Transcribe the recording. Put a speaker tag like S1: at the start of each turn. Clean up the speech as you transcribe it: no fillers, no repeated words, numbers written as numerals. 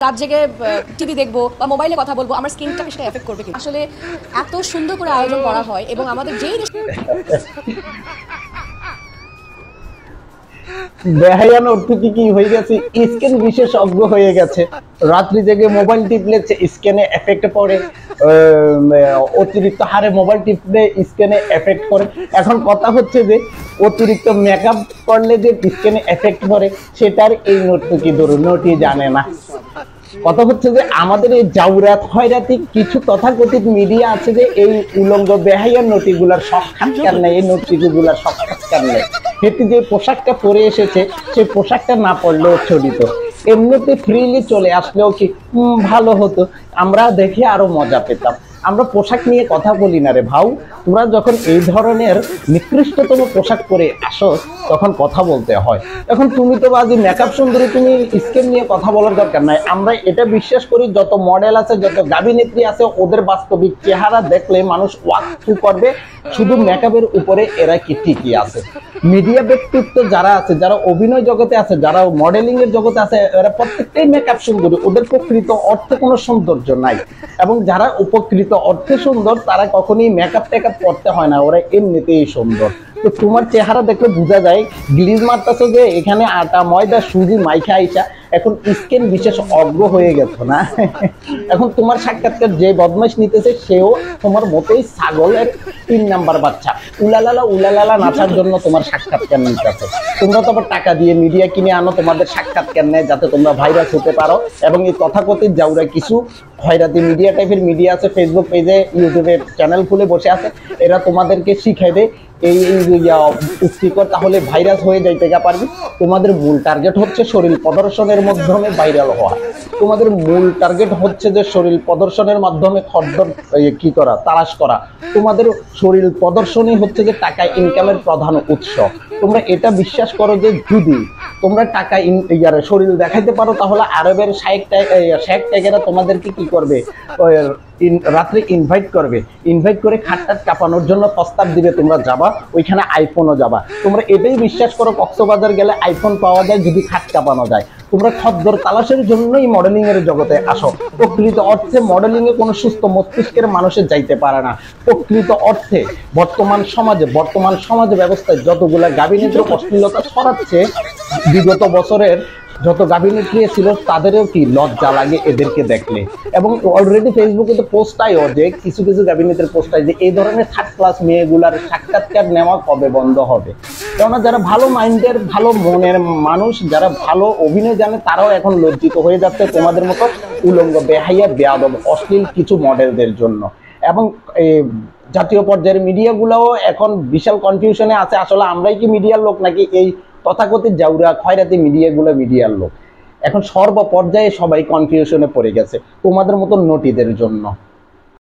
S1: রাত জেগে টিভি দেখবো বা মোবাইলে কথা বলবো, আমার স্কিনটাকে সেটা এফেক্ট করবে কিনা। আসলে এত সুন্দর করে আয়োজন করা হয় এবং আমাদের যেই
S2: বেহায়া নর্তকী কি হয়ে গেছে, স্ক্যান বিশেষজ্ঞ হয়ে গেছে। রাত্রি জেগে মোবাইল টিপলে স্ক্যানে এফেক্ট পড়ে, অতিরিক্ত হারে মোবাইল টিপলে স্ক্যানে এফেক্ট পড়ে। এখন কথা হচ্ছে যে অতিরিক্ত মেকআপ করলে যে স্ক্যানে এফেক্ট পড়ে সেটার এই নর্তকী ধরুন নটি জানে না। কথা হচ্ছে যে আমাদের এই জাউরাত খয়রাতি কিছু তথাকথিত মিডিয়া আছে যে এই উলঙ্গ বেহাইয়ার নটিগুলার সাক্ষাৎকার নেই, এই নটিগুলার সাক্ষাৎকার নেই। হেঁটে যে পোশাকটা পরে এসেছে সেই পোশাকটা না পড়লেও চলিত, এমনিতে ফ্রিলি চলে আসলেও কি ভালো হতো, আমরা দেখে আরো মজা পেতাম। আমরা পোশাক নিয়ে কথা বলি না রে ভাউ, তোমরা যখন এই ধরনের নিকৃষ্টতম পোশাক পরে আসো তখন কথা বলতে হয়। এখন তুমি তো বাজি মেকআপ সুন্দরী, তুমি স্কিন নিয়ে কথা বলার দরকার নাই। আমরা এটা বিশ্বাস করি যত মডেল আছে, যত গাভিনেত্রী আছে, ওদের বাস্তবিক চেহারা দেখলে মানুষ ওয়াক থ্রু করবে শুধু মেকআপের উপরে এরা কি ঠিকই আছে। মিডিয়া ব্যক্তিত্ব যারা আছে, যারা অভিনয় জগতে আছে, যারা মডেলিং এর জগতে আছে, এরা প্রত্যেকটাই মেকআপ সুন্দরী, ওদের প্রকৃত অর্থে কোনো সৌন্দর্য নাই। এবং যারা উপকৃত অর্থে সুন্দর তারা কখনোই মেকআপ টেকআপ করতে হয় না, ওরা এমনিতেই সুন্দর। তো তোমার চেহারা দেখলে বোঝা যায় গ্লিজ মারতেছো যে এখানে আটা ময়দা সুজি মাইখা আইসা এখন স্কিন বিশেষ অজ্ঞ হয়ে গেছো না। এখন তোমার সাক্ষাৎকার যে বদমাইশ নিতেছে সেও তোমার মতোই ছাগলের 3 নাম্বার বাচ্চা, উলালালা নাচার জন্য তোমার সাক্ষাৎকার নিতেছে। তোমরা তো আবার টাকা দিয়ে মিডিয়া কিনে আনো, তোমাদের সাক্ষাৎকার নেয় যাতে তোমরা ভাইরাস হতে পারো। এবং এই তথাকথিত যাওরা কিছু খয়রাতি মিডিয়া টাইপের মিডিয়া আছে, ফেসবুক পেজে ইউটিউবের চ্যানেল খুলে বসে আছে, এরা তোমাদেরকে শিখাই দেয় এই পুষ্টিকর তাহলে ভাইরাস হয়ে যাইতে পারবি। তোমাদের মূল টার্গেট হচ্ছে শরীর প্রদর্শনের মাধ্যমে ভাইরাল হওয়া। তোমাদের মূল টার্গেট হচ্ছে যে শরীর প্রদর্শনের মাধ্যমে খদ্দর কি করা, তালাশ করা। তোমাদের শরীর প্রদর্শনই হচ্ছে যে টাকা ইনকামের প্রধান উৎস। তোমরা এটা বিশ্বাস করো যে যদি তোমরা টাকা শরীর দেখাইতে পারো তাহলে আরবের শেখ ট্যাগেরা তোমাদেরকে কি করবে, রাত্রে ইনভাইট করে খাটটাট কাঁপানোর জন্য প্রস্তাব দিবে, তোমরা যাবা, ওইখানে আইফোনও যাবা। তোমরা এটাই বিশ্বাস করো কক্সবাজার গেলে আইফোন পাওয়া যায় যদি খাট কাঁপানো যায়। তোমরা খদ্দর তালাশের জন্যই মডেলিং এর জগতে আসো। প্রকৃত অর্থে মডেলিং এ কোনো সুস্থ মস্তিষ্কের মানুষের যাইতে পারে না। প্রকৃত অর্থে বর্তমান সমাজে ব্যবস্থায় যতগুলা গাভিনেত্রী অশ্লীলতা ছড়াচ্ছে, বিগত বছরের যত গাভিনেত্রী ছিল তাদেরও কি লজ্জা লাগে এদেরকে দেখলে। এবং অলরেডি ফেসবুকে তো পোস্ট আয় যে কিছু গাভিনেত্রীর পোস্ট আয় যে এই ধরনের থার্ড ক্লাস মেয়েগুলার সাক্ষাৎকার নেওয়া কবে বন্ধ হবে। কেননা যারা ভালো মাইন্ডের ভালো মনের মানুষ, যারা ভালো অভিনয় জানে, তারাও এখন লজ্জিত হয়ে যাচ্ছে তোমাদের মতো উলঙ্গ বেহাইয়া বেয়াদব অশ্লীল কিছু মডেলদের জন্য। এবং জাতীয় পর্যায়ের মিডিয়াগুলোও এখন বিশাল কনফিউশনে আছে, আসলে আমরাই কি মিডিয়ার লোক নাকি এই তথাকথিত জাউরা খয়রাতি মিডিয়াগুলো মিডিয়ার লোক। এখন সর্বপর্যায়ে সবাই কনফিউশনে পড়ে গেছে তোমাদের মতো নটিদের জন্য।